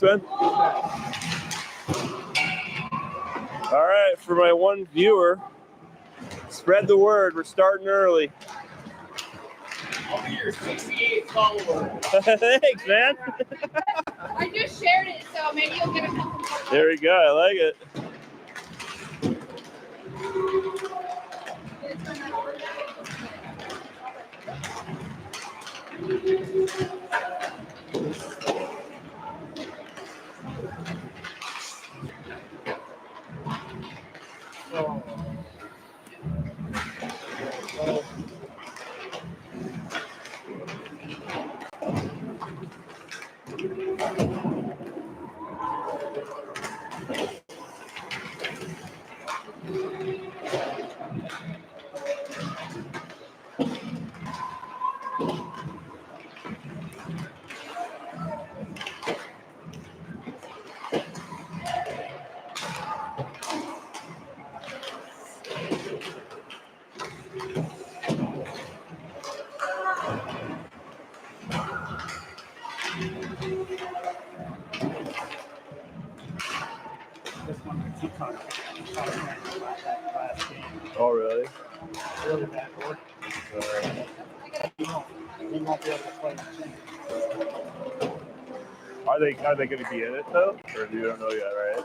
man. All right, for my one viewer, spread the word. We're starting early. I'll be your 68th follower. Thanks, man. I just shared it, so maybe you'll get a couple more. There we go. I like it. Oh, really? Really bad board. He won't be able to play. Are they going to be in it though, or you don't know yet, right?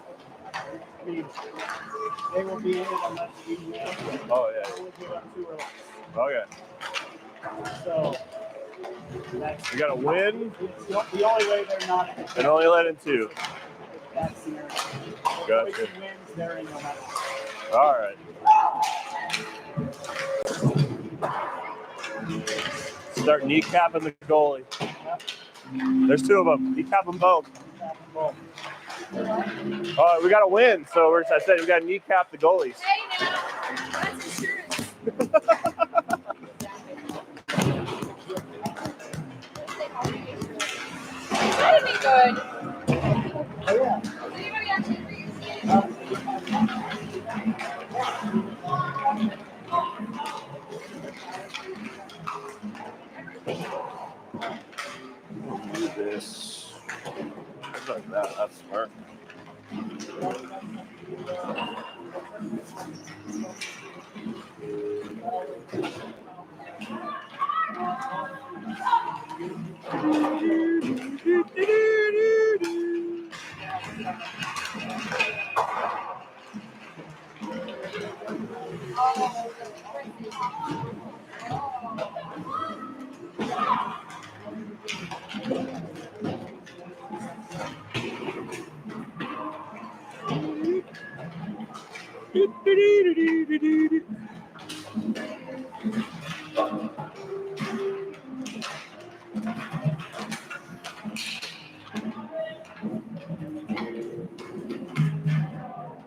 I mean, they will be in it unless you Oh yeah. Okay. So that's We got to win. the only way they're not in it. And only let in 2. That's the area. Gotcha. If Boise wins, they're in no matter what. All right. Start kneecapping the goalie. There's 2 of them. Kneecap them both. Oh, we got to win. So I said we got to kneecap the goalies. Hey now, that's insurance. That'd be good. Oh, yeah. Does anybody actually read it? Do this. Like that. That's smart.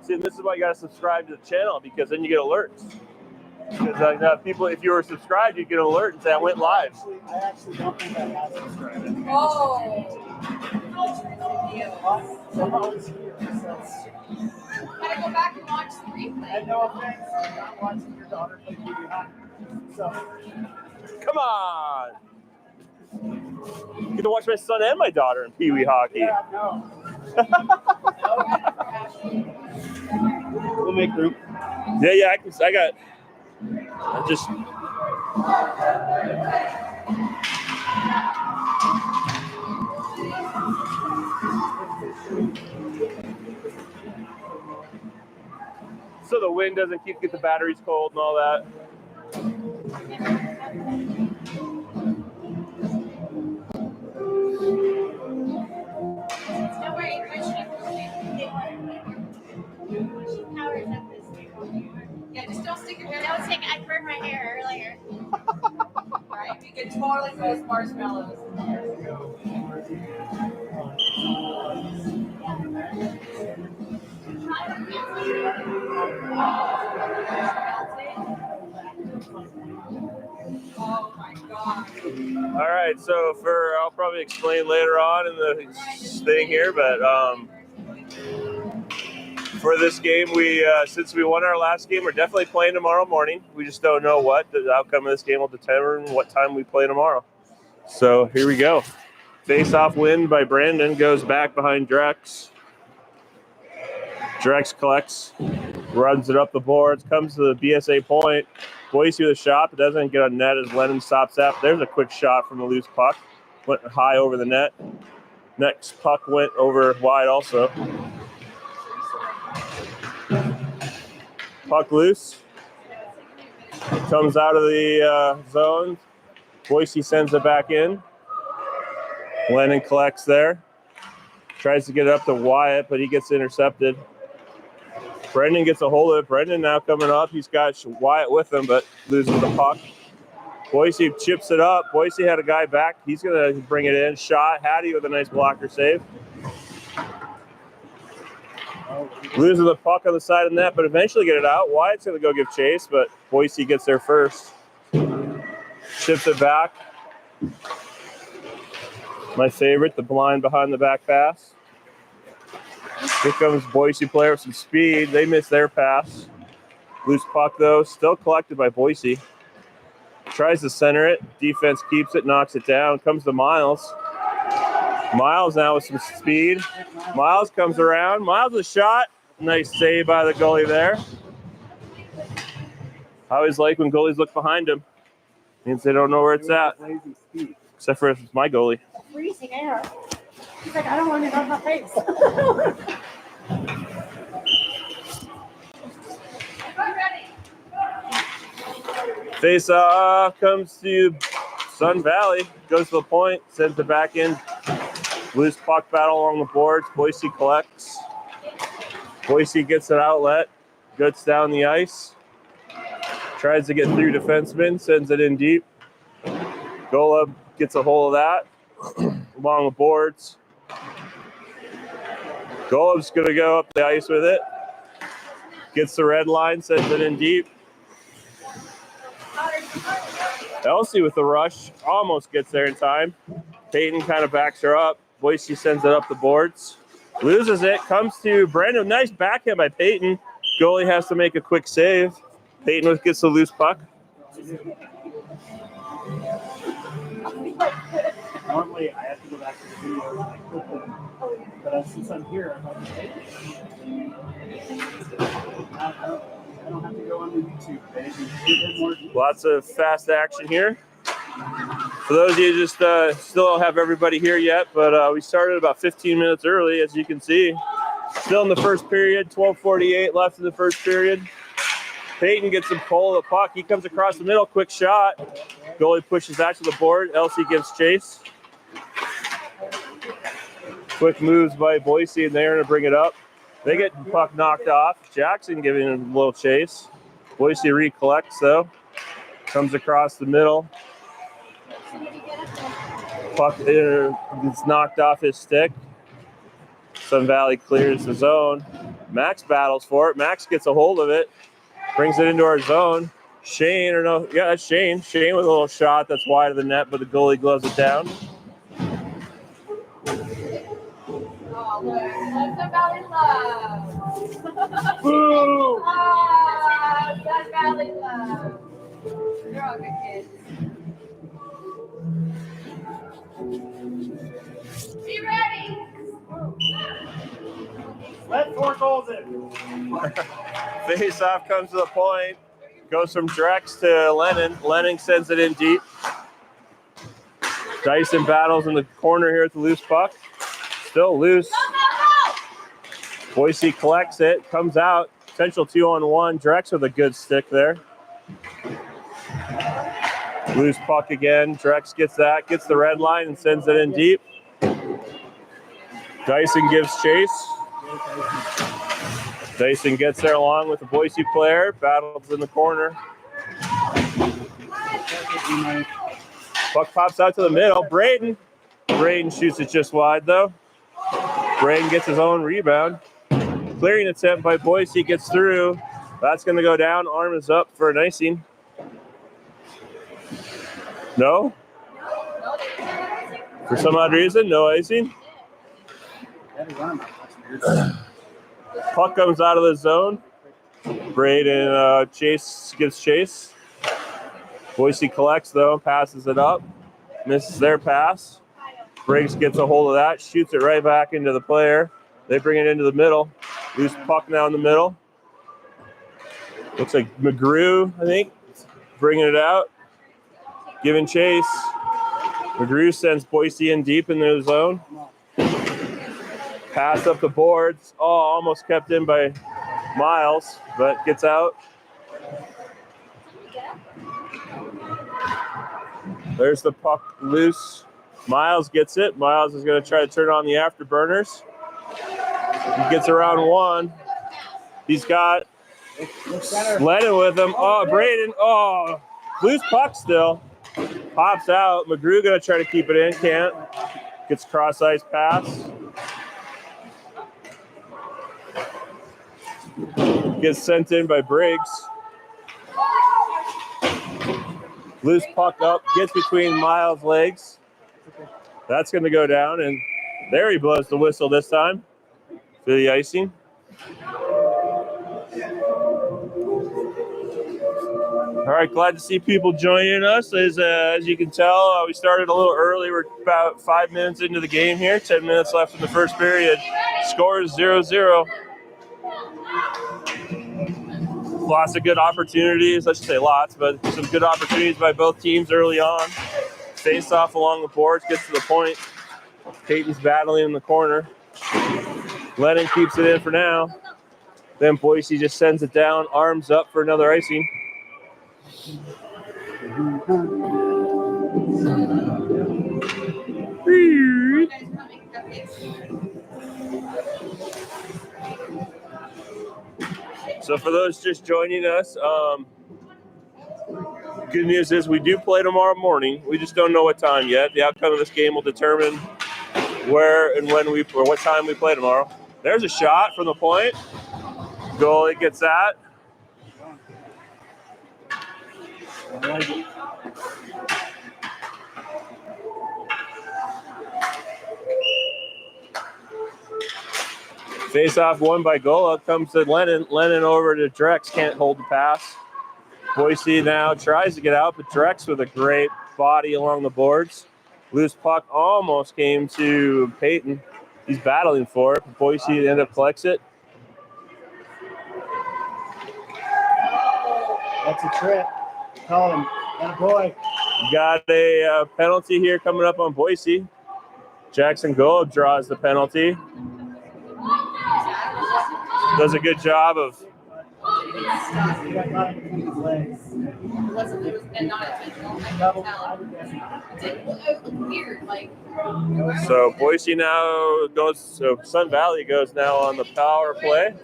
See, and this is why you got to subscribe to the channel, because then you get alerts. Because people, if you were subscribed, you'd get an alert and say, I went live. I actually don't think I have subscribed. Oh. Somehow it's here. So. Gotta go back and watch the replay. And no offense, I'm not watching your daughter play TV hockey. So. Come on. You get to watch my son and my daughter in Pee Wee hockey. Yeah, no. We'll make room. Yeah, I just. So the wind doesn't get the batteries cold and all that. Yeah, just don't stick your hair. Don't stick. I burned my hair earlier. Right? You can totally roast marshmallows. Oh my God. All right, so I'll probably explain later on in the thing here, but for this game, since we won our last game, we're definitely playing tomorrow morning. We just don't know what the outcome of this game will determine what time we play tomorrow. So here we go. Face-off win by Brandon, goes back behind Drex. Drex collects, runs it up the boards, comes to the BSA point. Boise with a shot, but doesn't get a net as Lennon stops that. There's a quick shot from the loose puck. Went high over the net. Next puck went over wide also. Puck loose. Comes out of the zone. Boise sends it back in. Lennon collects there. Tries to get it up to Wyatt, but he gets intercepted. Brendan gets a hold of it. Brendan now coming up. He's got Wyatt with him, but loses the puck. Boise chips it up. Boise had a guy back. He's going to bring it in. Shot. Hattie with a nice blocker save. Losing the puck on the side of the net, but eventually get it out. Wyatt's going to go give chase, but Boise gets there first. Chips it back. My favorite, the blind behind the back pass. Here comes Boise player with some speed. They miss their pass. Loose puck, though, still collected by Boise. Tries to center it. Defense keeps it, knocks it down. Comes to Miles. Miles now with some speed. Miles comes around. Miles with a shot. Nice save by the goalie there. I always like when goalies look behind him. Means they don't know where it's at. Except for if it's my goalie. Freezing air. He's like, I don't want to on my face. Face off comes to Sun Valley. Goes to the point. Sends it back in. Loose puck battle along the boards. Boise collects. Boise gets an outlet. Guts down the ice. Tries to get through defenseman. Sends it in deep. Golub gets a hold of that. Along the boards. Golub's going to go up the ice with it. Gets the red line. Sends it in deep. Elsie with the rush. Almost gets there in time. Peyton kind of backs her up. Boise sends it up the boards. Loses it. Comes to Brandon. Nice backhand by Peyton. Goalie has to make a quick save. Peyton gets the loose puck. Normally, I have to go back to the video and I clip them. But since I'm here, I'm like, hey, I don't have to go on the YouTube page and get more details. Lots of fast action here. For those of you who just still don't have everybody here yet, but we started about 15 minutes early, as you can see. Still in the first period, 12:48 left in the first period. Peyton gets some pull of the puck. He comes across the middle, quick shot. Goalie pushes that to the board. Elsie gives chase. Quick moves by Boise, and they're going to bring it up. They get the puck knocked off. Jackson giving him a little chase. Boise recollects, though. Comes across the middle. Puck gets knocked off his stick. Sun Valley clears the zone. Max battles for it. Max gets a hold of it. Brings it into our zone. Shane, or no, yeah, that's Shane. Shane with a little shot that's wide of the net, but the goalie gloves it down. Oh, look, Sun Valley love. Boo! Oh, Sun Valley love. You're all good kids. Be ready. Let 4 goals in. Face off comes to the point. Goes from Drex to Lennon. Lennon sends it in deep. Dyson battles in the corner here with the loose puck. Still loose. Boise collects it. Comes out. Potential 2-on-1. Drex with a good stick there. Loose puck again. Drex gets that. Gets the red line and sends it in deep. Dyson gives chase. Dyson gets there along with the Boise player. Battles in the corner. Puck pops out to the middle. Braden shoots it just wide, though. Braden gets his own rebound. Clearing attempt by Boise gets through. That's going to go down. Arm is up for an icing. No? For some odd reason, no icing. Puck comes out of the zone. Braden gives chase. Boise collects, though, passes it up. Misses their pass. Briggs gets a hold of that, shoots it right back into the player. They bring it into the middle. Loose puck now in the middle. Looks like McGrew, I think, bringing it out. Giving chase. McGrew sends Boise in deep in the zone. Pass up the boards. Oh, almost kept in by Miles, but gets out. There's the puck loose. Miles gets it. Miles is going to try to turn on the afterburners. He gets around one. He's got Lennon with him. Oh, Braden. Oh, loose puck still. Pops out. McGrew going to try to keep it in. Can't. Gets cross-ice pass. Gets sent in by Briggs. Loose puck up. Gets between Miles' legs. That's going to go down. And there he blows the whistle this time for the icing. All right, glad to see people joining us. As you can tell, we started a little early. We're about 5 minutes into the game here. 10 minutes left in the first period. Score is 0-0. Lots of good opportunities. I should say lots, but some good opportunities by both teams early on. Face off along the boards, gets to the point. Peyton's battling in the corner. Lennon keeps it in for now. Then Boise just sends it down, arms up for another icing. So for those just joining us, good news is we do play tomorrow morning. We just don't know what time yet. The outcome of this game will determine where and when or what time we play tomorrow. There's a shot from the point. Goalie gets that. Face off won by Gola. Comes to Lennon. Lennon over to Drex. Can't hold the pass. Boise now tries to get out, but Drex with a great body along the boards. Loose puck almost came to Peyton. He's battling for it, but Boise ended up collects it. That's a trip. Call him. That boy. Got a penalty here coming up on Boise. Jackson Gold draws the penalty. Does a good job of so Boise now goes, so Sun Valley goes now on the power play.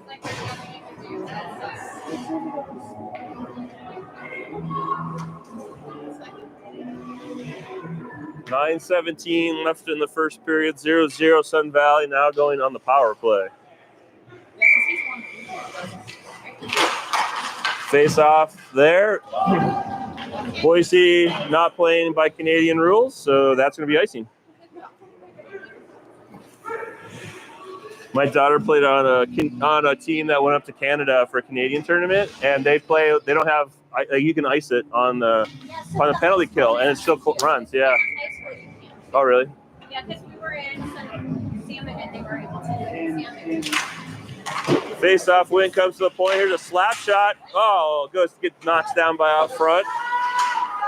.9:17 left in the first period, 0-0 Sun Valley now going on the power play. Face off there. Boise not playing by Canadian rules, so that's going to be icing. My daughter played on a team that went up to Canada for a Canadian tournament, and they don't have, you can ice it on the penalty kill, and it still runs. Yeah. Oh, really? Yeah, because we were in Salmon and they were able to do it in Salmon. Face-off win comes to the point. Here's a slap shot. Oh, gets knocked down by out front.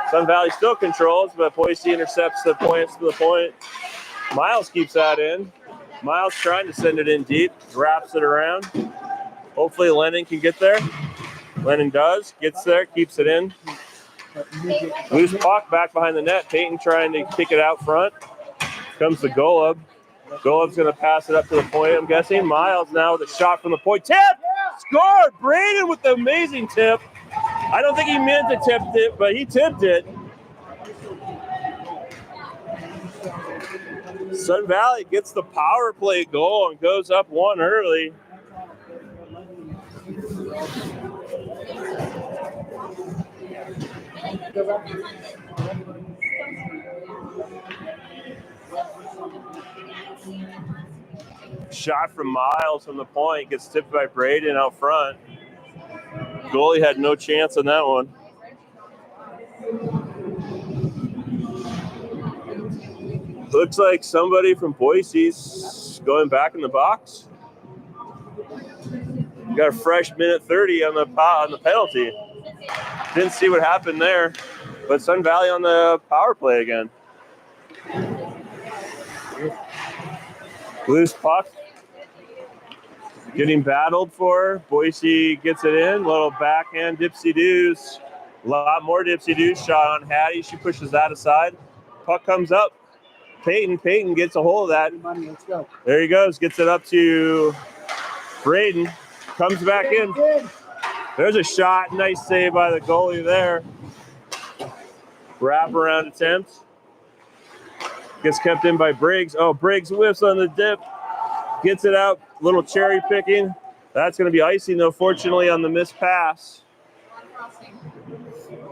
Sun Valley still controls, but Boise intercepts the points to the point. Miles keeps that in. Miles trying to send it in deep, wraps it around. Hopefully Lennon can get there. Lennon does, gets there, keeps it in. Loose puck back behind the net. Peyton trying to kick it out front. Comes to Golub. Golub's going to pass it up to the point, I'm guessing. Miles now with a shot from the point. Tip! Scored! Braden with the amazing tip. I don't think he meant to tip it, but he tipped it. Sun Valley gets the power play goal and goes up one early. Shot from Miles from the point, gets tipped by Braden out front. Goalie had no chance on that one. Looks like somebody from Boise's going back in the box. Got a fresh minute 30 on the penalty. Didn't see what happened there, but Sun Valley on the power play again. Loose puck. Getting battled for. Boise gets it in. Little backhand dipsy-doos. A lot more dipsy-doos shot on Hattie. She pushes that aside. Puck comes up. Peyton gets a hold of that. Let's go. There he goes. Gets it up to Braden. Comes back in. There's a shot. Nice save by the goalie there. Wraparound attempt. Gets kept in by Briggs. Oh, Briggs whiffs on the dip. Gets it out. Little cherry picking. That's going to be icing, though, fortunately, on the missed pass.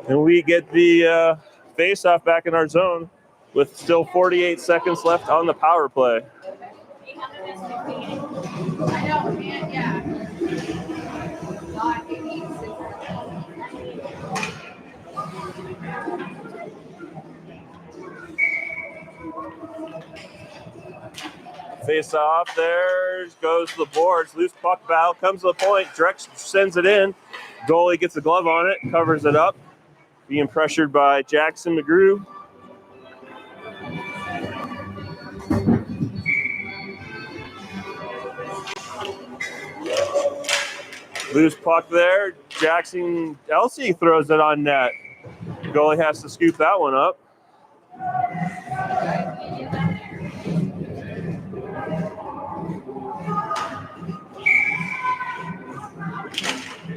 And we get the face-off back in our zone with still 48 seconds left on the power play. I know, man, yeah. Face off there, goes to the boards. Loose puck battle, comes to the point. Drex sends it in. Goalie gets a glove on it, covers it up. Being pressured by Jackson McGrew. Loose puck there. Jackson Elsie throws it on net. Goalie has to scoop that one up.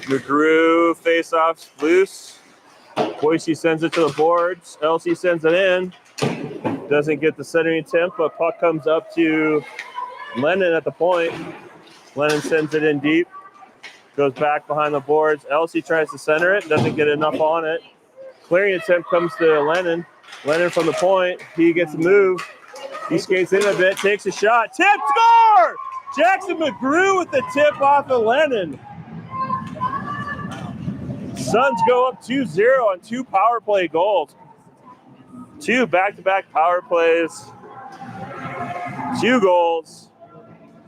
McGrew face-offs loose. Boise sends it to the boards. Elsie sends it in. Doesn't get the centering attempt, but puck comes up to Lennon at the point. Lennon sends it in deep. Goes back behind the boards. Elsie tries to center it. Doesn't get enough on it. Clearing attempt comes to Lennon. Lennon from the point. He gets a move. He skates in a bit. Takes a shot. Tip, score! Jackson McGrew with the tip off of Lennon. Suns go up 2-0 on 2 power play goals. 2 back-to-back power plays. 2 goals.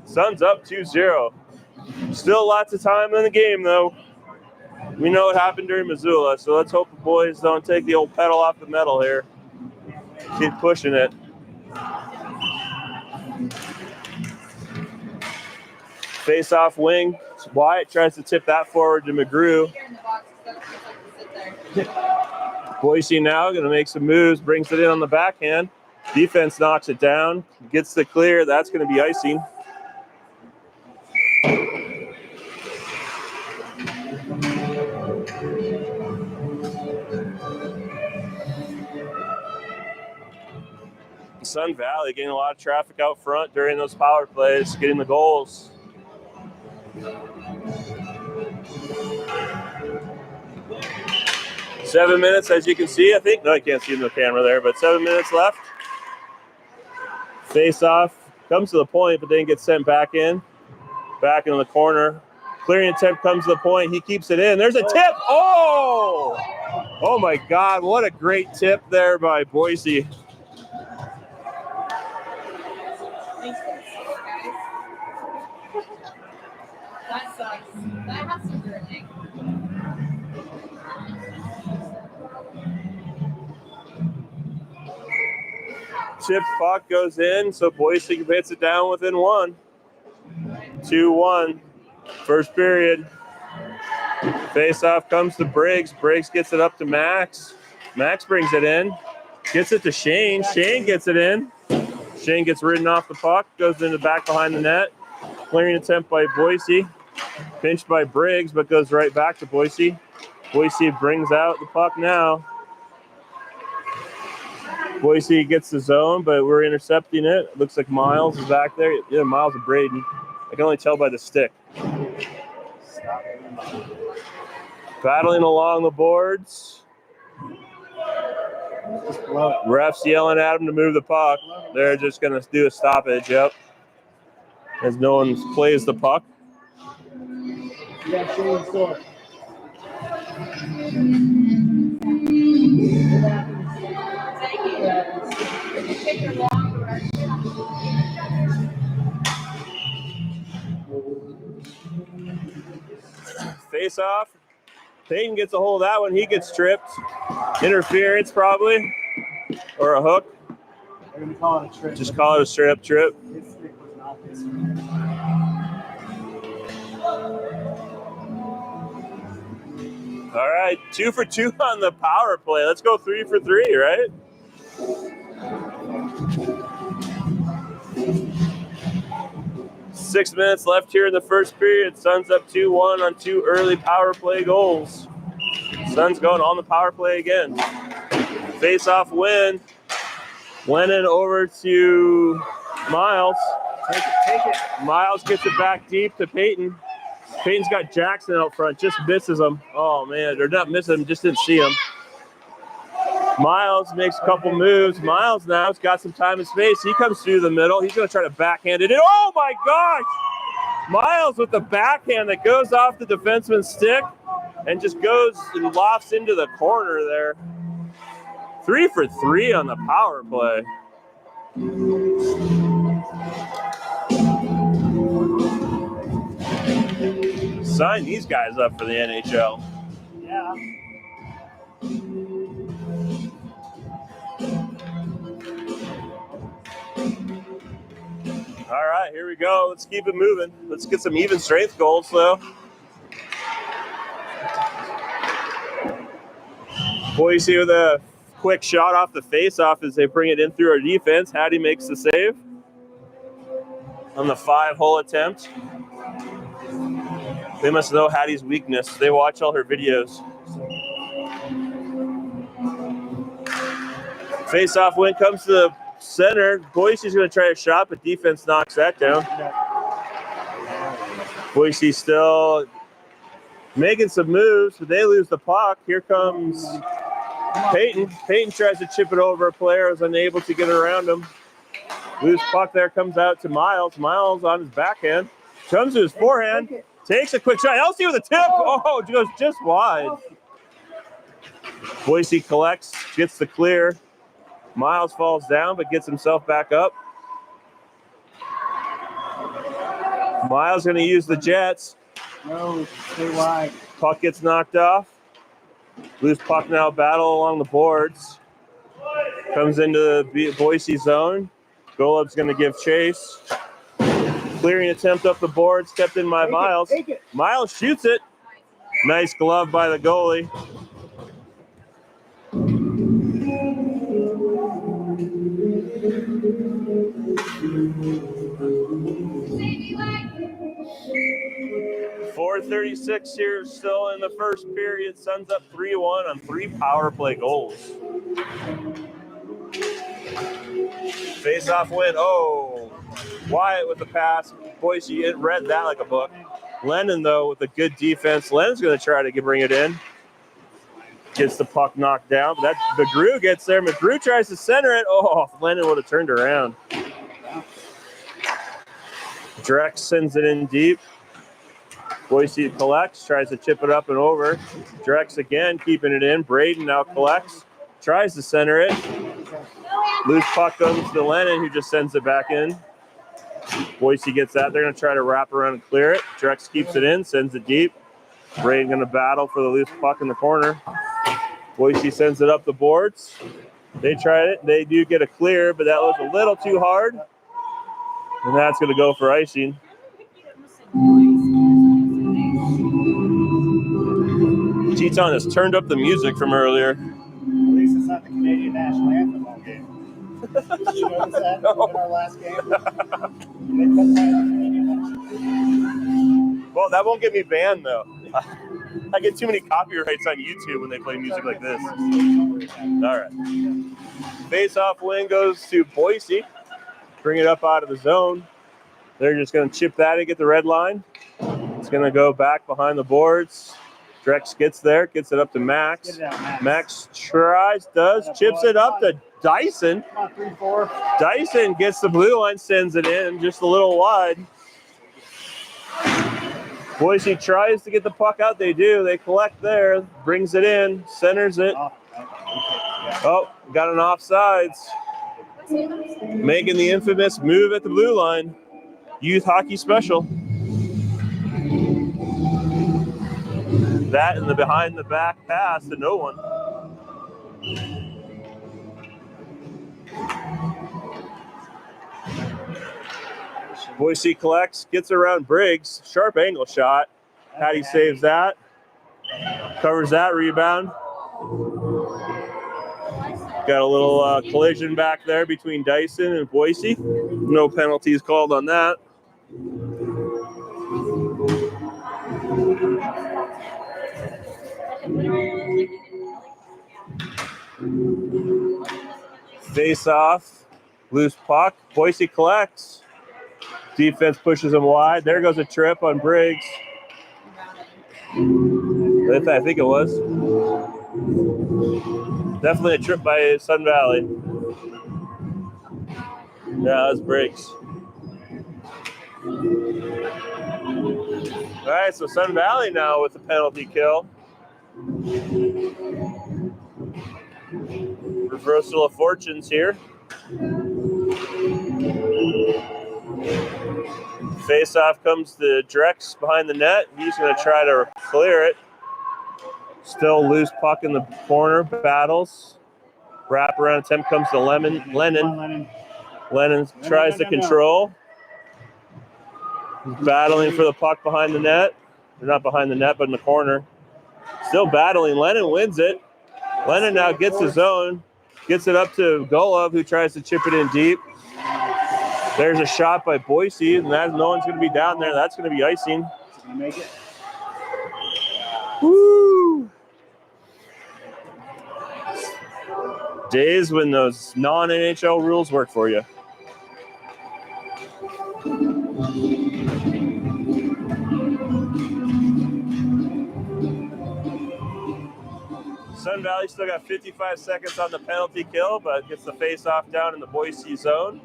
Suns up 2-0. Still lots of time in the game, though. We know what happened during Missoula, so let's hope the boys don't take the old pedal off the metal here. Keep pushing it. Face-off wing. Wyatt tries to tip that forward to McGrew. Boise now going to make some moves, brings it in on the backhand. Defense knocks it down, gets the clear. That's going to be icing. Sun Valley getting a lot of traffic out front during those power plays, getting the goals. Seven minutes, as you can see, I think. No, I can't see in the camera there, but 7 minutes left. Face off, comes to the point, but then gets sent back into the corner. Clearing attempt comes to the point. He keeps it in. There's a tip. Oh! Oh, my God. What a great tip there by Boise. That sucks. That has to hurt. Tip puck goes in, so Boise hits it down within 1. 2-1. First period. Face-off comes to Briggs. Briggs gets it up to Max. Max brings it in. Gets it to Shane. Shane gets it in. Shane gets ridden off the puck. Goes in the back behind the net. Clearing attempt by Boise. Pinched by Briggs, but goes right back to Boise. Boise brings out the puck now. Boise gets the zone, but we're intercepting it. Looks like Miles is back there. Yeah, Miles and Braden. I can only tell by the stick. Battling along the boards. Refs yelling at him to move the puck. They're just going to do a stoppage, yep. As no one plays the puck. Yeah, Shane score. Face off. Peyton gets a hold of that one. He gets tripped. Interference probably, or a hook. They're going to call it a trip. Just call it a straight up trip. His stick was not this. All right, 2 for 2 on the power play. Let's go 3 for 3, right? Six minutes left here in the first period. Suns up 2-1 on 2 early power play goals. Suns going on the power play again. Face-off win. Lennon over to Miles. Take it. Miles gets it back deep to Peyton. Peyton's got Jackson out front, just misses him. Oh, man, they're not missing him, just didn't see him. Miles makes a couple moves. Miles now has got some time and space. He comes through the middle. He's going to try to backhand it in. Oh, my gosh! Miles with the backhand that goes off the defenseman's stick and just goes and lofts into the corner there. 3 for 3 on the power play. Sign these guys up for the NHL. Yeah. All right, here we go. Let's keep it moving. Let's get some even strength goals, though. Boise with a quick shot off the face-off as they bring it in through our defense. Hattie makes the save on the 5-hole attempt. They must know Hattie's weakness. They watch all her videos. Face-off win comes to the center. Boise's going to try a shot, but defense knocks that down. Boise still making some moves, but they lose the puck. Here comes Peyton. Peyton tries to chip it over a player, is unable to get around him. Loose puck there comes out to Miles. Miles on his backhand. Comes to his forehand. Takes a quick shot. Elsie with a tip. Oh, it goes just wide. Boise collects, gets the clear. Miles falls down, but gets himself back up. Miles going to use the Jets. No, stay wide. Puck gets knocked off. Loose puck now battle along the boards. Comes into the Boise zone. Golub's going to give chase. Clearing attempt up the board. Stepped in by Miles. Miles shoots it. Nice glove by the goalie. .436 here still in the first period. Suns up 3-1 on 3 power play goals. Face-off win. Oh, Wyatt with the pass. Boise, it read that like a book. Lennon, though, with a good defense. Lennon's going to try to bring it in. Gets the puck knocked down, but McGrew gets there. McGrew tries to center it. Oh, Lennon would have turned around. Drex sends it in deep. Boise collects, tries to chip it up and over. Drex again, keeping it in. Braden now collects, tries to center it. Loose puck comes to Lennon, who just sends it back in. Boise gets that. They're going to try to wrap around and clear it. Drex keeps it in, sends it deep. Braden going to battle for the loose puck in the corner. Boise sends it up the boards. They tried it. They do get a clear, but that was a little too hard. And that's going to go for icing. Teton has turned up the music from earlier. At least it's not the Canadian national anthem all game. Did you notice that in our last game? They kept playing the Canadian national. Well, that won't get me banned, though. I get too many copyrights on YouTube when they play music like this. All right. Face-off win goes to Boise. Bring it up out of the zone. They're just going to chip that and get the red line. It's going to go back behind the boards. Drex gets there, gets it up to Max. Get it out, Max tries, chips it up to Dyson. Come on, 3-4. Dyson gets the blue line, sends it in just a little wide. Boise tries to get the puck out. They do. They collect there, brings it in, centers it. Oh, got an offsides. making the infamous move at the blue line. Youth hockey special. That and the behind the back pass to no one. Boise collects, gets around Briggs. Sharp angle shot. Hattie saves that. Covers that rebound. Got a little collision back there between Dyson and Boise. No penalties called on that. Face off. Loose puck. Boise collects. Defense pushes him wide. There goes a trip on Briggs. I think it was. Definitely a trip by Sun Valley. Yeah, that was Briggs. All right, so Sun Valley now with the penalty kill. Reversal of fortunes here. Face-off comes to Drex behind the net. He's going to try to clear it. Still loose puck in the corner. Battles. Wraparound attempt comes to Lennon. Lennon tries to control. He's battling for the puck behind the net. Or not behind the net, but in the corner. Still battling. Lennon wins it. Lennon now gets his own. Gets it up to Golub, who tries to chip it in deep. There's a shot by Boise, and no one's going to be down there. That's going to be icing. Is it going to make it? Woo! Days when those non-NHL rules work for you. Sun Valley still got 55 seconds on the penalty kill, but gets the face-off down in the Boise zone.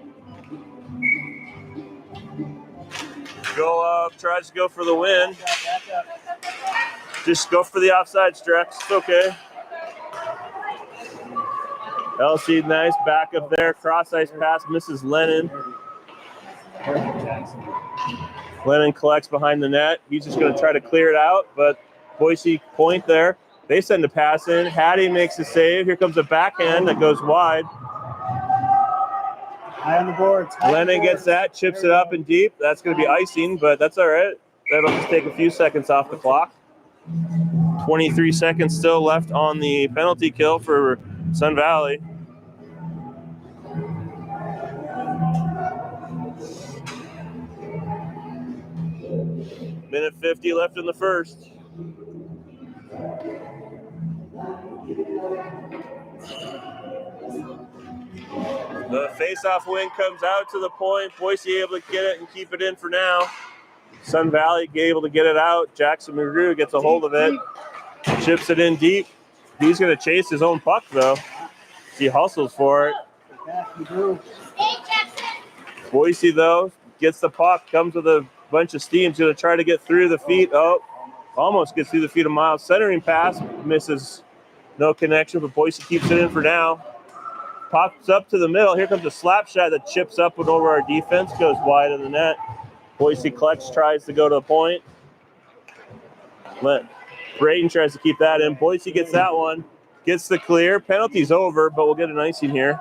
Tries to go for the win. Just go for the offside, Strex. It's okay. LC nice back up there. Cross ice pass misses Lennon. Lennon collects behind the net. He's just going to try to clear it out, but Boise point there. They send a pass in. Hattie makes a save. Here comes a backhand that goes wide. High on the boards. Lennon gets that, chips it up and deep. That's going to be icing, but that's all right. That'll just take a few seconds off the clock. 23 seconds still left on the penalty kill for Sun Valley. Minute 50 left in the first. The face-off win comes out to the point. Boise able to get it and keep it in for now. Sun Valley able to get it out. Jackson McGrew gets a hold of it. Chips it in deep. He's going to chase his own puck, though. He hustles for it. Boise, though, gets the puck, comes with a bunch of steam. He's going to try to get through the feet. Oh, almost gets through the feet of Miles. Centering pass, misses. No connection, but Boise keeps it in for now. Pops up to the middle. Here comes a slap shot that chips up and over our defense. Goes wide in the net. Boise collects, tries to go to the point. Braden tries to keep that in. Boise gets that one. Gets the clear. Penalty's over, but we'll get an icing here.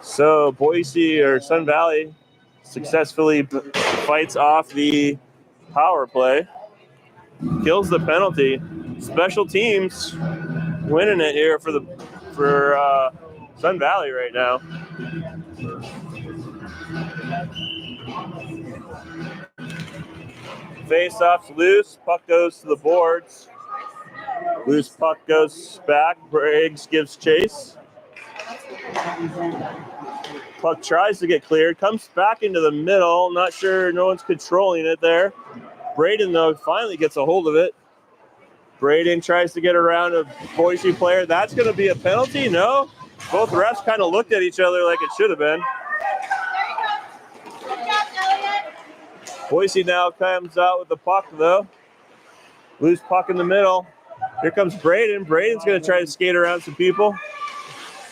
So Boise or Sun Valley successfully fights off the power play. Kills the penalty. Special teams winning it here for Sun Valley right now. Face-off's loose. Puck goes to the boards. Loose puck goes back. Briggs gives chase. Puck tries to get cleared. Comes back into the middle. Not sure. No one's controlling it there. Braden, though, finally gets a hold of it. Braden tries to get around a Boise player. That's going to be a penalty? No. Both refs kind of looked at each other like it should have been. Boise now comes out with the puck, though. Loose puck in the middle. Here comes Braden. Braden's going to try to skate around some people.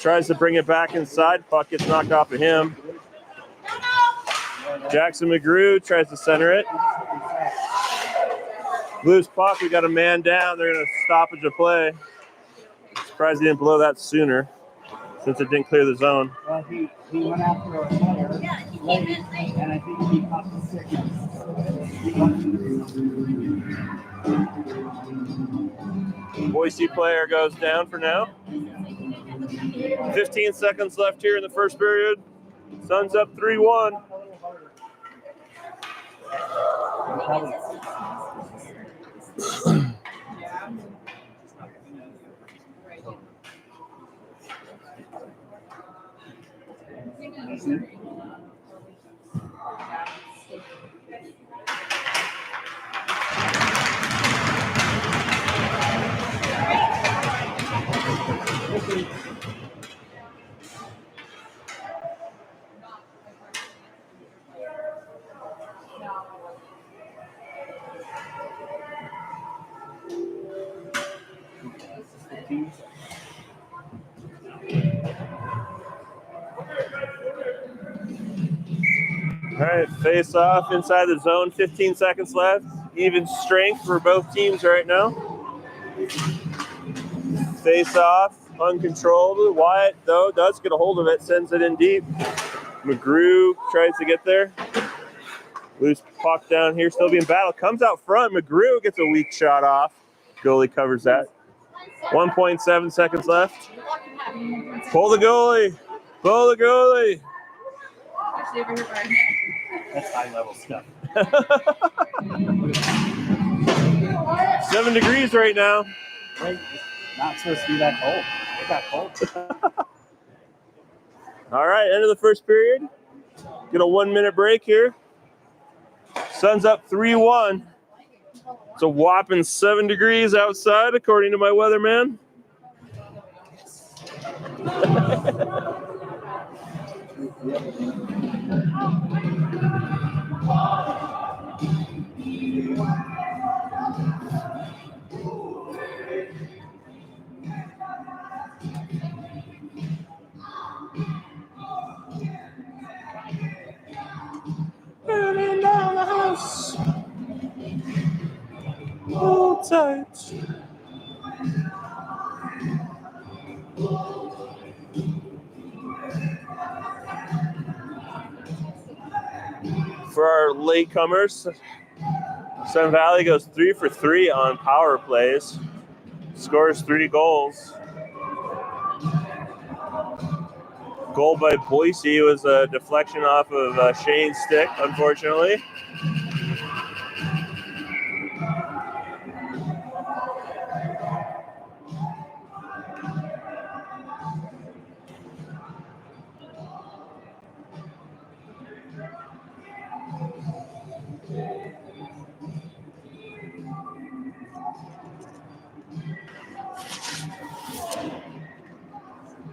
tries to bring it back inside. Puck gets knocked off of him. Jackson McGrew tries to center it. Loose puck. We got a man down. They're going to stoppage of play. Surprised he didn't blow that sooner, since it didn't clear the zone. Well, he went after a player late, and I think he caught the sickness. Boise player goes down for now. 15 seconds left here in the first period. Suns up 3-1. All right, face off inside the zone, 15 seconds left. Even strength for both teams right now. Face off, uncontrolled. Wyatt, though, does get a hold of it, sends it in deep. McGrew tries to get there. Loose puck down here, still being battled. Comes out front. McGrew gets a weak shot off. Goalie covers that. 1.7 seconds left. Pull the goalie. Pull the goalie. That's high level stuff. 7 degrees right now. Right? Not supposed to be that cold. It got cold. All right, end of the first period. Get a 1-minute break here. Suns up 3-1. It's a whopping 7 degrees outside, according to my weatherman. Burning down the house. Hold tight. For our latecomers, Sun Valley goes 3 for 3 on power plays. Scores 3 goals. Goal by Boise was a deflection off of Shane's stick, unfortunately.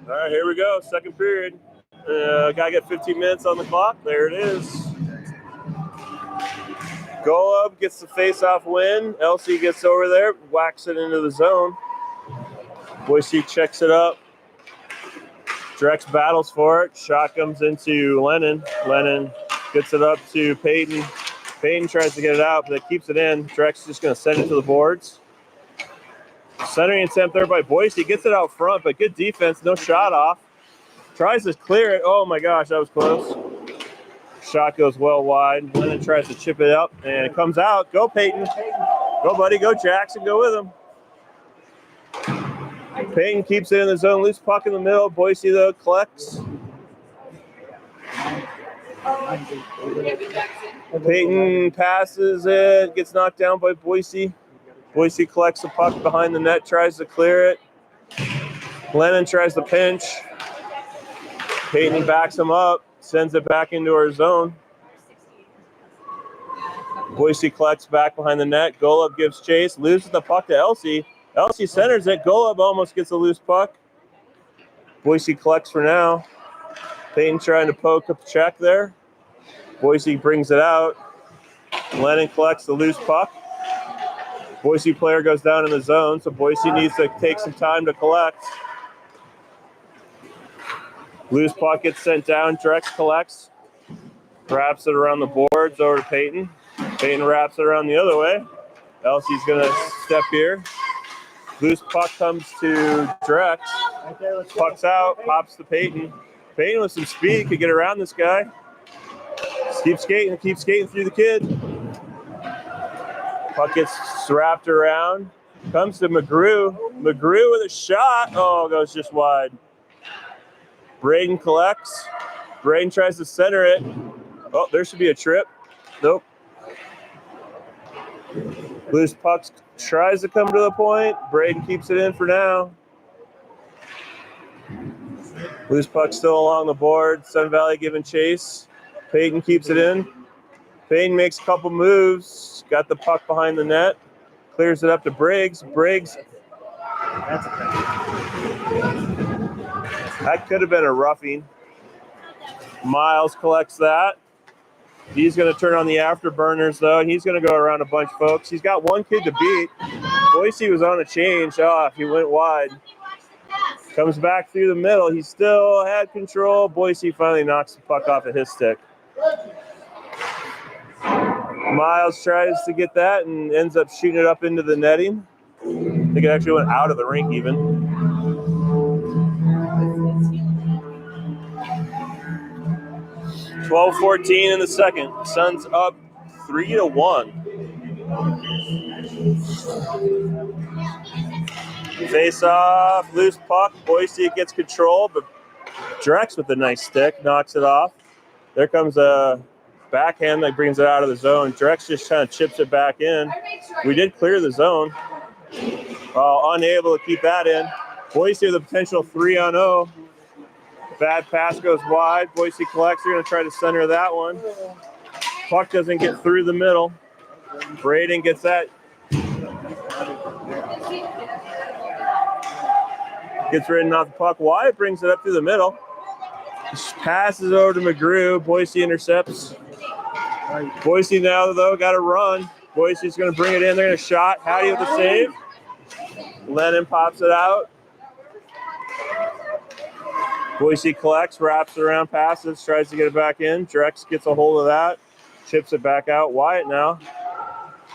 All right, here we go. Second period. Gotta get 15 minutes on the clock. There it is. Golub gets the face-off win. LC gets over there, whacks it into the zone. Boise checks it up. Drex battles for it. Shot comes into Lennon. Lennon gets it up to Peyton. Peyton tries to get it out, but it keeps it in. Drex is just going to send it to the boards. Centering attempt there by Boise. Gets it out front, but good defense. No shot off. Tries to clear it. Oh, my gosh, that was close. Shot goes well wide. Lennon tries to chip it up, and it comes out. Go, Peyton. Go, buddy. Go, Jackson. Go with him. Peyton keeps it in the zone. Loose puck in the middle. Boise, though, collects. Peyton passes it. Gets knocked down by Boise. Boise collects the puck behind the net. Tries to clear it. Lennon tries to pinch. Peyton backs him up. Sends it back into our zone. Boise collects back behind the net. Golub gives chase. Loses the puck to Elsie. Elsie centers it. Golub almost gets a loose puck. Boise collects for now. Peyton trying to poke up check there. Boise brings it out. Lennon collects the loose puck. Boise player goes down in the zone, so Boise needs to take some time to collect. Loose puck gets sent down. Drex collects. Wraps it around the boards over to Peyton. Peyton wraps it around the other way. Elsie's going to step here. Loose puck comes to Drex. Right there, let's go. Puck's out. Pops to Peyton. Peyton with some speed could get around this guy. Just keep skating through the kid. Puck gets wrapped around. Comes to McGrew. McGrew with a shot. Oh, goes just wide. Braden collects. Braden tries to center it. Oh, there should be a trip. Nope. Loose puck tries to come to the point. Braden keeps it in for now. Loose puck still along the board. Sun Valley giving chase. Peyton keeps it in. Peyton makes a couple moves. Got the puck behind the net. Clears it up to Briggs. Briggs. That's That could have been a roughing. Miles collects that. He's going to turn on the afterburners, though, and he's going to go around a bunch of folks. He's got one kid to beat. Boise was on a change off. He went wide. Comes back through the middle. He still had control. Boise finally knocks the puck off of his stick. Miles tries to get that and ends up shooting it up into the netting. I think it actually went out of the rink even. 12-14 in the second. Suns up 3-1. Face off, loose puck. Boise gets control, but Drex with a nice stick knocks it off. There comes a backhand that brings it out of the zone. Drex just kind of chips it back in. We did clear the zone. Unable to keep that in. Boise with a potential 3-on-0. Bad pass goes wide. Boise collects. They're going to try to center that one. Puck doesn't get through the middle. Braden gets that. Gets ridden off the puck wide. Brings it up through the middle. Passes over to McGrew. Boise intercepts. Boise now, though, got to run. Boise's going to bring it in. They're going to shot. Hattie with the save. Lennon pops it out. Boise collects, wraps around, passes, tries to get it back in. Drex gets a hold of that, chips it back out. Wyatt now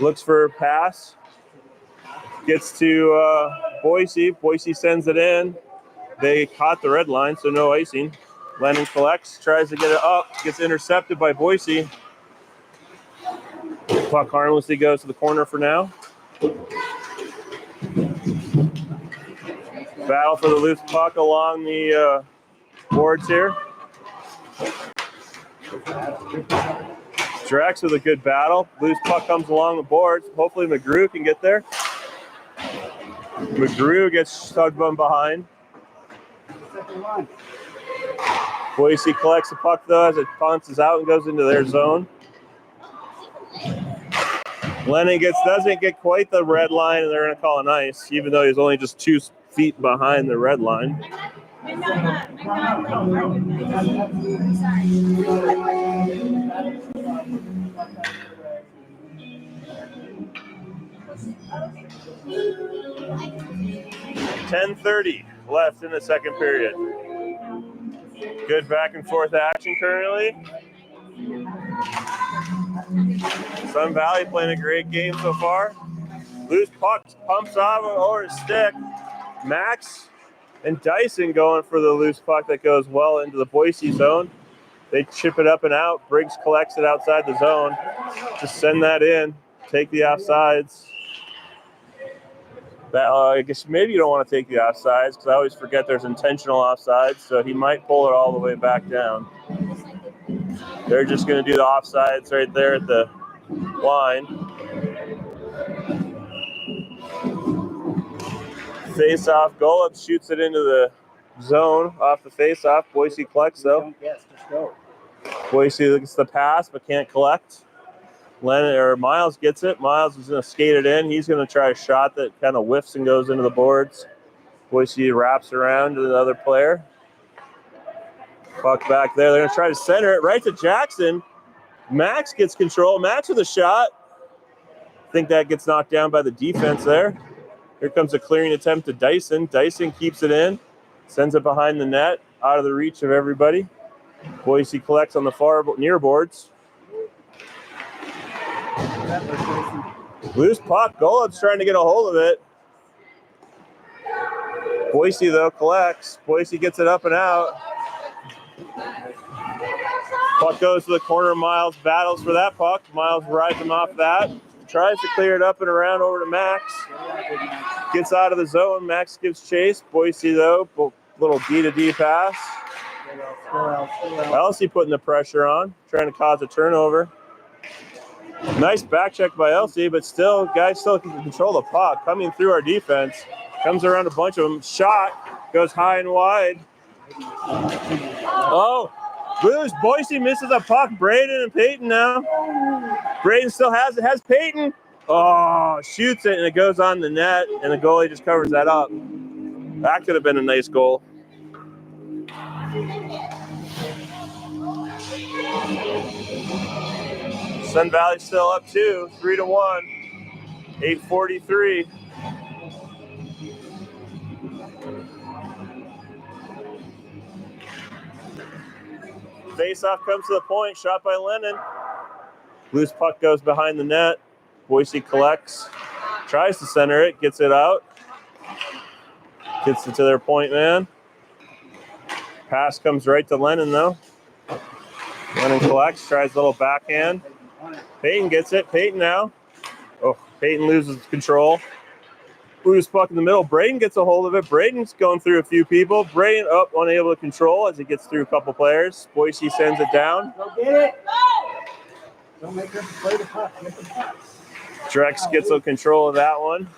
looks for a pass. Gets to Boise. Boise sends it in. They caught the red line, so no icing. Lennon collects, tries to get it up, gets intercepted by Boise. Puck harmlessly goes to the corner for now. Battle for the loose puck along the boards here. Drex with a good battle. Loose puck comes along the boards. Hopefully McGrew can get there. McGrew gets tugged from behind. Boise collects the puck though as it bounces out and goes into their zone. Lennon doesn't get quite the red line and they're going to call an ice, even though he's only just 2 feet behind the red line. I'm not $10:30 left in the second period. Good back and forth action currently. Sun Valley playing a great game so far. Loose puck pumps off over his stick. Max and Dyson going for the loose puck that goes well into the Boise zone. They chip it up and out. Briggs collects it outside the zone. Just send that in. Take the offsides. I guess maybe you don't want to take the offsides because I always forget there's intentional offsides. So he might pull it all the way back down. They're just going to do the offsides right there at the line. Face-off. Golub shoots it into the zone off the face-off. Boise collects, though. Yes, just go. Boise gets the pass but can't collect. Miles gets it. Miles is going to skate it in. He's going to try a shot that kind of whiffs and goes into the boards. Boise wraps around to the other player. Puck back there. They're going to try to center it right to Jackson. Max gets control. Max with a shot. I think that gets knocked down by the defense there. Here comes a clearing attempt to Dyson. Dyson keeps it in. Sends it behind the net. out of the reach of everybody. Boise collects on the far near boards. Loose puck. Golub's trying to get a hold of it. Boise, though, collects. Boise gets it up and out. Puck goes to the corner. Miles battles for that puck. Miles rides him off that. Tries to clear it up and around over to Max. Gets out of the zone. Max gives chase. Boise, though, little D-to-D pass. Elsie putting the pressure on, trying to cause a turnover. Nice back check by Elsie, but still, guys still can control the puck. Coming through our defense. Comes around a bunch of them. Shot. Goes high and wide. Oh, Blues. Boise misses a puck. Braden and Peyton now. Braden still has it. Has Peyton. Oh, shoots it, and it goes on the net, and the goalie just covers that up. That could have been a nice goal. Sun Valley still up 2, 3-1, 8:43. Face-off comes to the point, shot by Lennon. Loose puck goes behind the net. Boise collects, tries to center it, gets it out. Gets it to their point man. Pass comes right to Lennon, though. Lennon collects, tries a little backhand. Peyton gets it. Peyton now. Oh, Peyton loses control. Loose puck in the middle. Braden gets a hold of it. Braden's going through a few people. Braden up, unable to control as he gets through a couple players. Boise sends it down. Go get it. Don't make them play the puck. Get the puck. Drex gets a control of that one.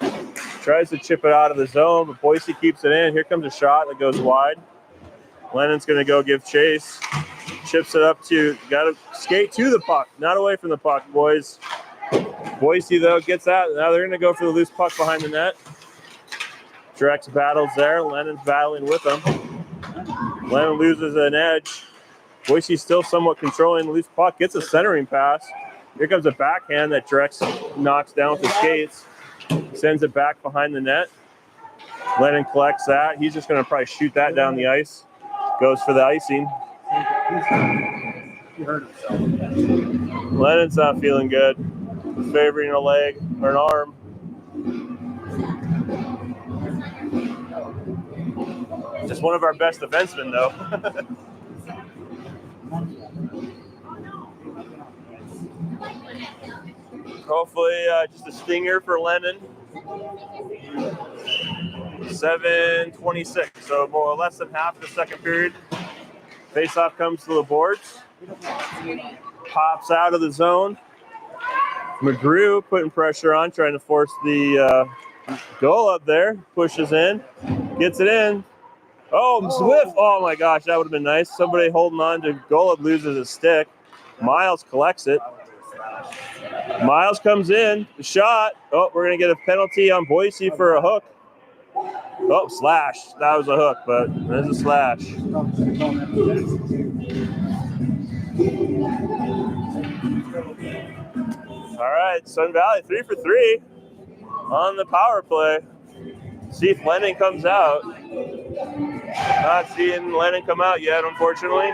Tries to chip it out of the zone, but Boise keeps it in. Here comes a shot that goes wide. Lennon's going to go give chase. Chips it up to, got to skate to the puck, not away from the puck, boys. Boise, though, gets that. Now they're going to go for the loose puck behind the net. Drex battles there. Lennon's battling with him. Lennon loses an edge. Boise's still somewhat controlling the loose puck. Gets a centering pass. Here comes a backhand that Drex knocks down with his skates. Sends it back behind the net. Lennon collects that. He's just going to probably shoot that down the ice. Goes for the icing. He hurt himself. Lennon's not feeling good. He's favoring a leg or an arm. Just one of our best defensemen, though. Hopefully, just a stinger for Lennon. 7:26, so more or less than half of the second period. Face-off comes to the boards. Pops out of the zone. McGrew putting pressure on, trying to force the goal up there. Pushes in, gets it in. Oh, Swift! Oh my gosh, that would have been nice. Somebody holding on to Golub loses his stick. Miles collects it. Miles comes in, the shot. Oh, we're going to get a penalty on Boise for a hook. Oh, slash. That was a hook, but there's a slash. All right, Sun Valley 3 for 3 on the power play. See if Lennon comes out. Not seeing Lennon come out yet, unfortunately.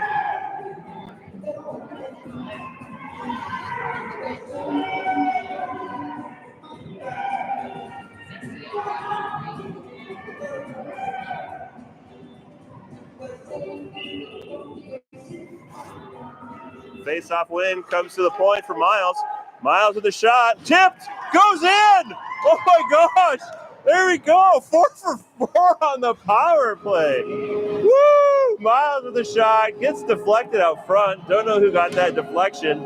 Face-off win comes to the point for Miles. Miles with a shot. Tipped. Goes in. Oh, my gosh. There we go. 4 for 4 on the power play. Woo! Miles with a shot. Gets deflected out front. Don't know who got that deflection.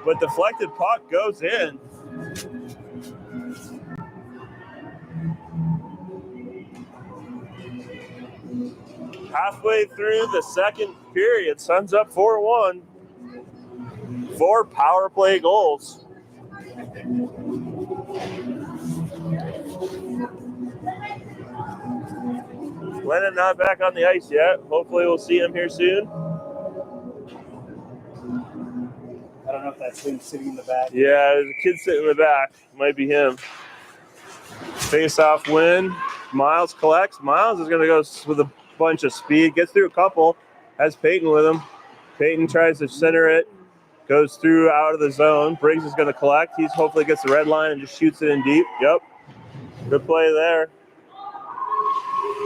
But deflected puck goes in. Halfway through the second period, Suns up 4-1. 4 power play goals. Lennon not back on the ice yet. Hopefully we'll see him here soon. I don't know if that's him sitting in the back. Yeah, there's a kid sitting in the back. Might be him. Face-off win. Miles collects. Miles is going to go with a bunch of speed. Gets through a couple. Has Peyton with him. Peyton tries to center it. Goes through out of the zone. Briggs is going to collect. He's hopefully gets the red line and just shoots it in deep. Yep. Good play there.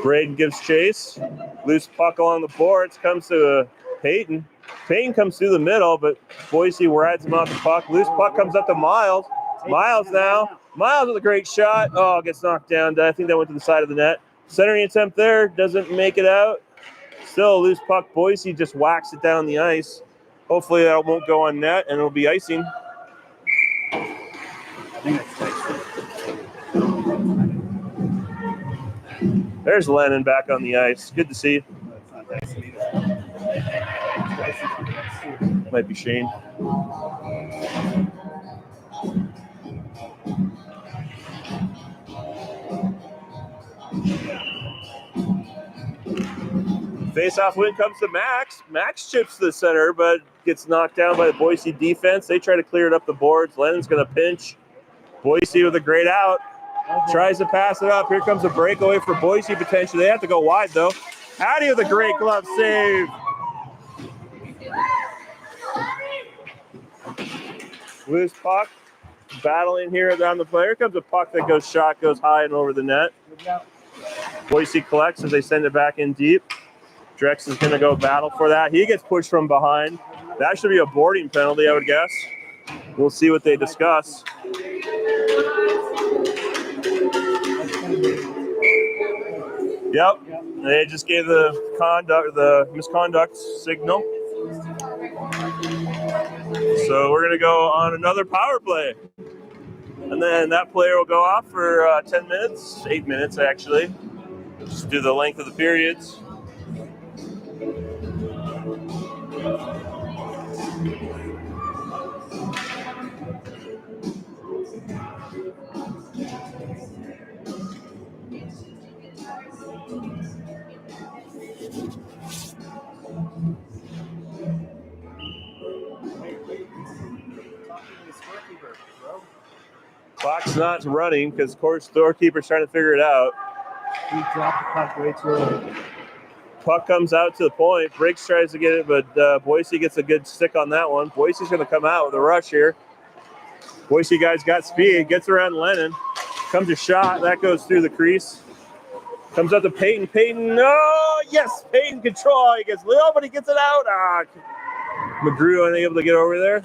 Braden gives chase. Loose puck along the boards. Comes to Peyton. Peyton comes through the middle, but Boise rides him off the puck. Loose puck comes up to Miles. Miles now. Miles with a great shot. Oh, gets knocked down. I think that went to the side of the net. Centering attempt there. Doesn't make it out. Still a loose puck. Boise just whacks it down the ice. Hopefully that won't go on net and it'll be icing. There's Lennon back on the ice. Good to see. Might be Shane. Face-off win comes to Max. Max chips to the center, but gets knocked down by the Boise defense. They try to clear it up the boards. Lennon's going to pinch. Boise with a great out. Tries to pass it up. Here comes a breakaway for Boise potentially. They have to go wide, though. Hattie with a great glove save. Loose puck. Battling here down the play. Here comes a puck that goes shot, goes high and over the net. Boise collects as they send it back in deep. Drex is going to go battle for that. He gets pushed from behind. That should be a boarding penalty, I would guess. We'll see what they discuss. Yep, they just gave the misconduct signal. So we're going to go on another power play. And then that player will go off for 10 minutes, 8 minutes actually. Just do the length of the periods. Clock's not running because scorekeeper's trying to figure it out. He dropped the puck way too early. Puck comes out to the point. Briggs tries to get it, but Boise gets a good stick on that one. Boise's going to come out with a rush here. Boise guys got speed. Gets around Lennon. Comes a shot. That goes through the crease. Comes up to Peyton. Peyton, no! Yes! Peyton control. He gets little, but he gets it out. McGrew unable to get over there.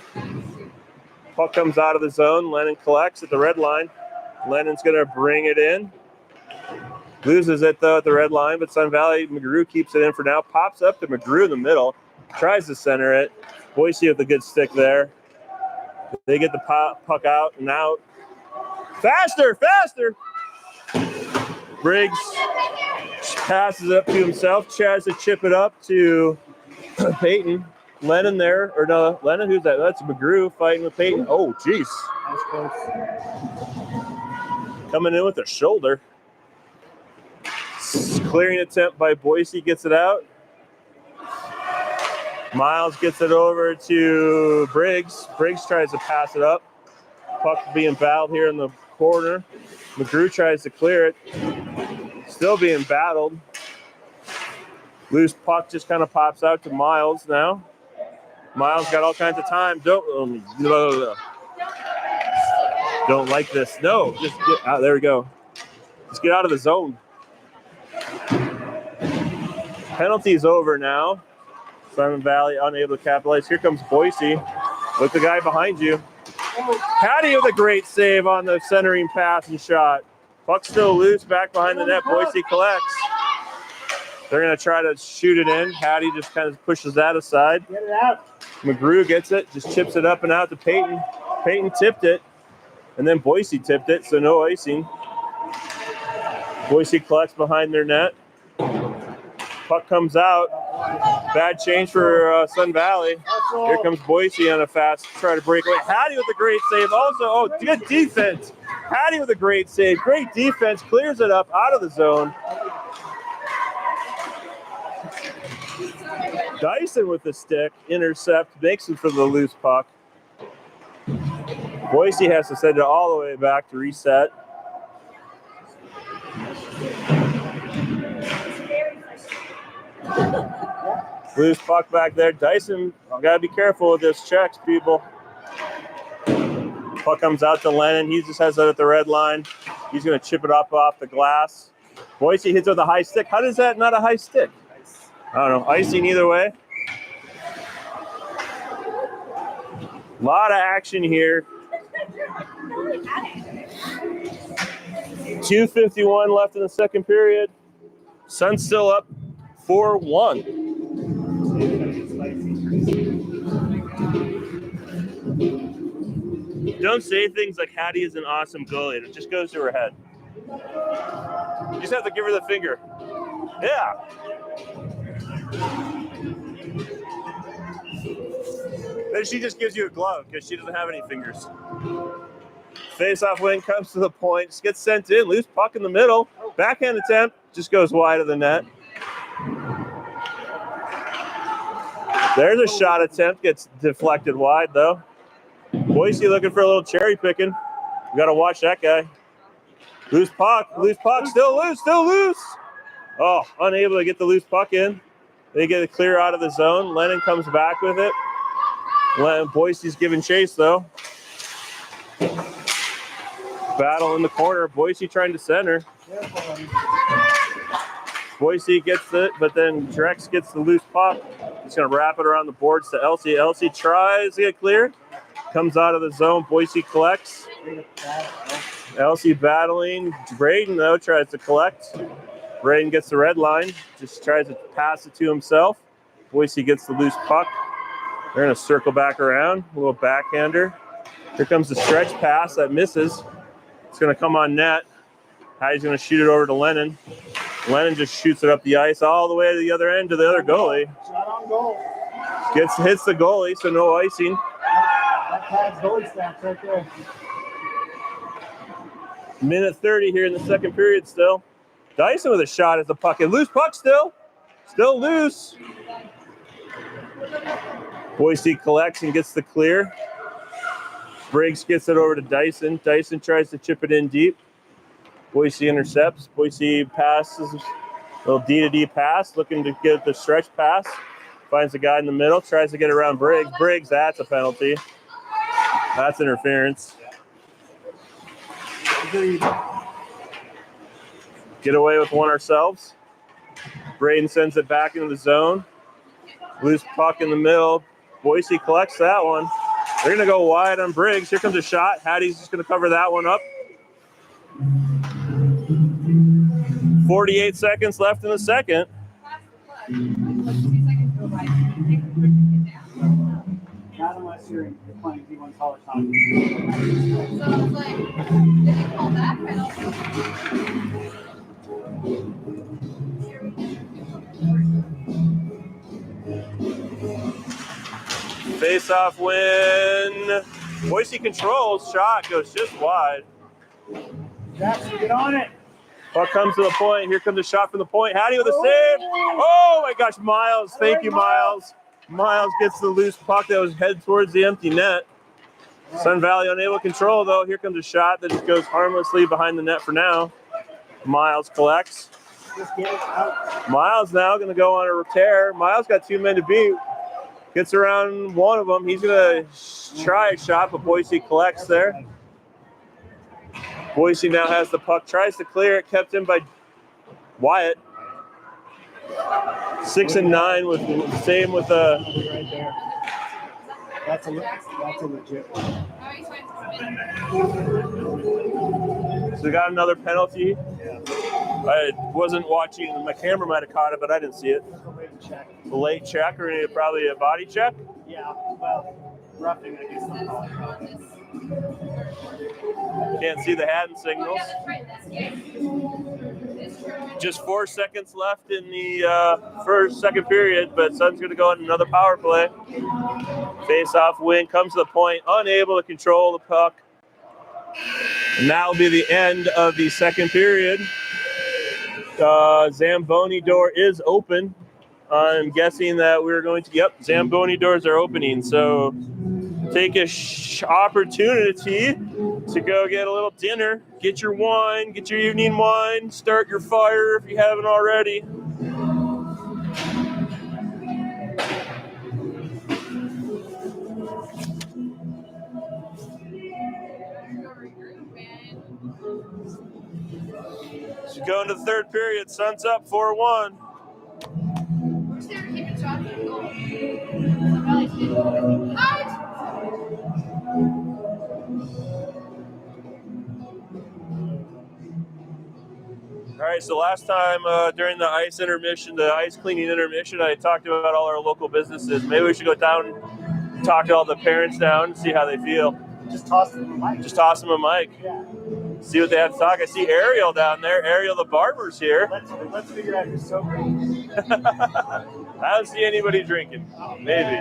Puck comes out of the zone. Lennon collects at the red line. Lennon's going to bring it in. Loses it, though, at the red line, but Sun Valley, McGrew keeps it in for now. Pops up to McGrew in the middle. Tries to center it. Boise with a good stick there. They get the puck out and out. Faster, faster! Briggs passes it up to himself. Tries to chip it up to Peyton. Lennon there, or no, Lennon, who's that? That's McGrew fighting with Peyton. Oh, jeez. Coming in with a shoulder. Clearing attempt by Boise, gets it out. Miles gets it over to Briggs. Briggs tries to pass it up. Puck being battled here in the corner. McGrew tries to clear it. Still being battled. Loose puck just kind of pops out to Miles now. Miles got all kinds of time. Don't like this. No, just get out. There we go. Just get out of the zone. Penalty's over now. Sun Valley unable to capitalize. Here comes Boise with the guy behind you. Hattie with a great save on the centering pass and shot. Puck still loose back behind the net. Boise collects. They're going to try to shoot it in. Hattie just kind of pushes that aside. Get it out. McGrew gets it, just chips it up and out to Peyton. Peyton tipped it, and then Boise tipped it, so no icing. Boise collects behind their net. Puck comes out. Bad change for Sun Valley. Here comes Boise on a fast try to break away. Hattie with a great save. Also, good defense. Hattie with a great save. Great defense. Clears it up out of the zone. Dyson with the stick. Intercept. Makes it for the loose puck. Boise has to send it all the way back to reset. Loose puck back there. Dyson, gotta be careful with this checks, people. Puck comes out to Lennon. He just has it at the red line. He's gonna chip it up off the glass. Boise hits with a high stick. How does that not a high stick? I don't know. Icing either way. A lot of action here. 2:51 left in the second period. Sun's still up 4-1. Don't say things like Hattie is an awesome goalie. It just goes to her head. You just have to give her the finger. Yeah. Then she just gives you a glove because she doesn't have any fingers. Face-off win comes to the point. Just gets sent in. Loose puck in the middle. Backhand attempt. Just goes wide of the net. There's a shot attempt. Gets deflected wide, though. Boise looking for a little cherry picking. We got to watch that guy. Loose puck. Still loose. Oh, unable to get the loose puck in. They get it clear out of the zone. Lennon comes back with it. Boise's giving chase, though. Battle in the corner. Boise trying to center. Boise gets it, but then Drex gets the loose puck. He's going to wrap it around the boards to Elsie. Elsie tries to get clear. Comes out of the zone. Boise collects. Elsie battling. Braden, though, tries to collect. Braden gets the red line. Just tries to pass it to himself. Boise gets the loose puck. They're going to circle back around. A little backhander. Here comes the stretch pass that misses. It's going to come on net. Hattie's going to shoot it over to Lennon. Lennon just shoots it up the ice all the way to the other end to the other goalie. Shot on goal. Hits the goalie, so no icing. That tag's goalie stamps right there. Minute 30 here in the second period still. Dyson with a shot at the puck. And loose puck still. Still loose. Boise collects and gets the clear. Briggs gets it over to Dyson. Dyson tries to chip it in deep. Boise intercepts. Boise passes, a little D-to-D pass, looking to get the stretch pass. Finds the guy in the middle, tries to get around Briggs. Briggs, that's a penalty. That's interference. Get away with one ourselves. Braden sends it back into the zone. Loose puck in the middle. Boise collects that one. They're going to go wide on Briggs. Here comes a shot. Hattie's just going to cover that one up. 48 seconds left in the second. Not unless you're playing D1 college hockey. So it's like, did you call that penalty? Face-off win. Boise controls. Shot goes just wide. Jackson, get on it. Puck comes to the point. Here comes a shot from the point. Hattie with a save. Oh my gosh, Miles. Thank you, Miles. Miles gets the loose puck that was headed towards the empty net. Sun Valley unable to control, though. Here comes a shot that just goes harmlessly behind the net for now. Miles collects. Just get it out. Miles now going to go on a tear. Miles got two men to beat. Gets around one of them. He's going to try a shot, but Boise collects there. Boise now has the puck. Tries to clear it. Kept in by Wyatt. 6 and 9 with the same with the. Right there. That's a legit one. So we got another penalty. Yeah. I wasn't watching. My camera might have caught it, but I didn't see it. Just a late check. A late check or probably a body check. Yeah, well, roughing, I guess I'm calling it. Can't see the hand signals. Just 4 seconds left in the second period, but Sun's going to go on another power play. Face-off win comes to the point, unable to control the puck. And that will be the end of the second period. Zamboni door is open. I'm guessing that we're going to, yep, Zamboni doors are opening. So take a opportunity to go get a little dinner, get your wine, get your evening wine, start your fire if you haven't already. So going to the third period. Sun's up 4-1. Wish they were keeping shots in goal. Sun Valley's getting out. All right, so last time during the ice intermission, the ice cleaning intermission, I talked about all our local businesses. Maybe we should go down and talk to all the parents down and see how they feel. Just toss them a mic. Just toss them a mic. Yeah. See what they have to talk. I see Ariel down there. Ariel the barber's here. Let's figure out who's sober. I don't see anybody drinking. Maybe.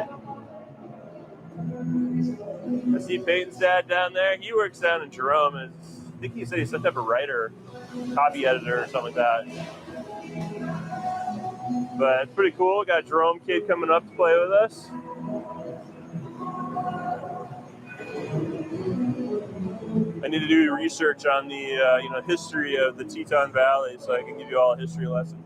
I see Peyton's dad down there. He works down in Jerome. And I think he said he's some type of writer, copy editor or something like that. But it's pretty cool. Got a Jerome kid coming up to play with us. I need to do research on the history of the Teton Valley, so I can give you all a history lesson.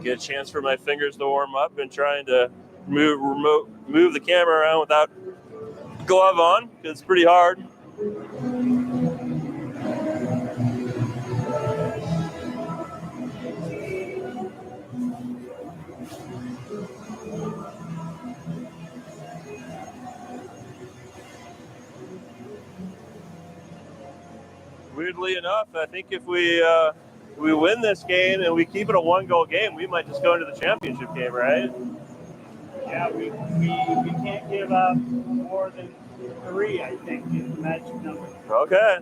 Get a chance for my fingers to warm up and trying to move the camera around without glove on, because it's pretty hard. Weirdly enough, I think if we win this game and we keep it a 1-goal game, we might just go into the championship game, right? Yeah, we can't give up more than 3, I think, is the magic number. Okay.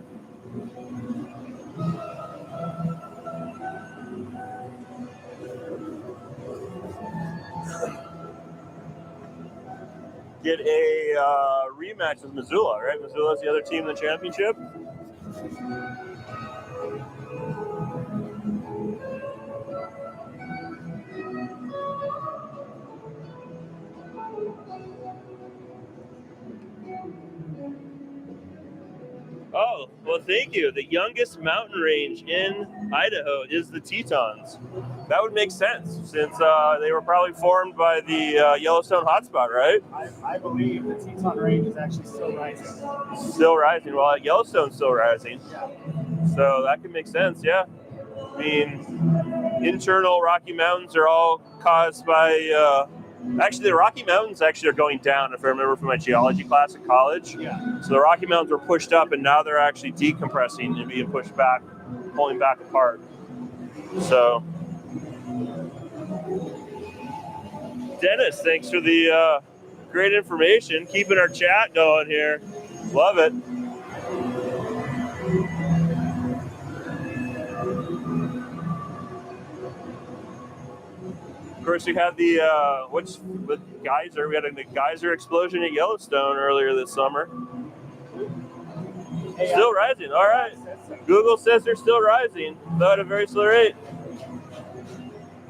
Get a rematch with Missoula, right? Missoula's the other team in the championship. Oh, well, thank you. The youngest mountain range in Idaho is the Tetons. That would make sense, since they were probably formed by the Yellowstone hotspot, right? I believe the Teton Range is actually still rising. Still rising. Well, Yellowstone's still rising. Yeah. So that could make sense, yeah. I mean, internal Rocky Mountains are all caused by... Actually, the Rocky Mountains are going down, if I remember from my geology class in college. Yeah. So the Rocky Mountains were pushed up, and now they're actually decompressing and being pushed back, pulling back apart. So, Dennis, thanks for the great information. Keeping our chat going here. Love it. Of course, we had the geyser. We had a geyser explosion at Yellowstone earlier this summer. Hey, Still rising. All right. Google says they're still rising, though at a very slow rate.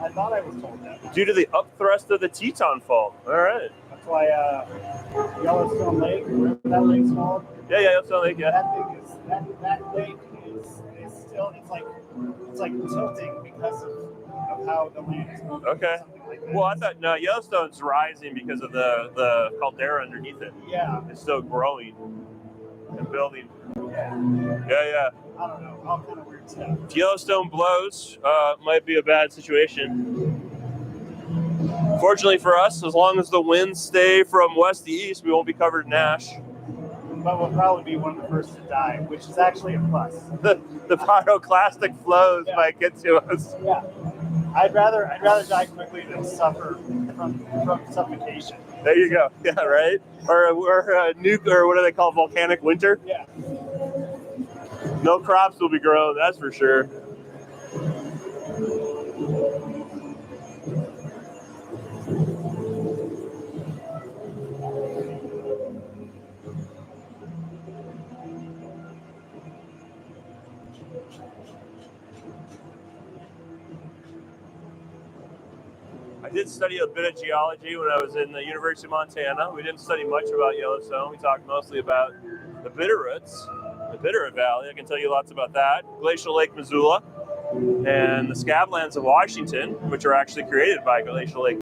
I thought I was told that. Due to the upthrust of the Teton Fault. All right. That's why Yellowstone Lake, wherever that lake's called. Yeah, Yellowstone Lake. Yeah. That thing is that lake is still it's like tilting because of how the land is moving. Okay. Something like that. Well, I thought no, Yellowstone's rising because of the caldera underneath it. Yeah. It's still growing and building. Yeah. Yeah. I don't know. All kind of weird stuff. If Yellowstone blows, might be a bad situation. Fortunately for us, as long as the winds stay from west to east, we won't be covered in ash. But we'll probably be one of the first to die, which is actually a plus. The pyroclastic flows might get to us. Yeah. I'd rather die quickly than suffer from suffocation. There you go. Yeah, right? Or a nuke, or what do they call volcanic winter? Yeah. No crops will be grown, that's for sure. I did study a bit of geology when I was in the University of Montana. We didn't study much about Yellowstone. We talked mostly about the Bitterroots, the Bitterroot Valley. I can tell you lots about that. Glacial Lake Missoula and the Scablands of Washington, which are actually created by Glacial Lake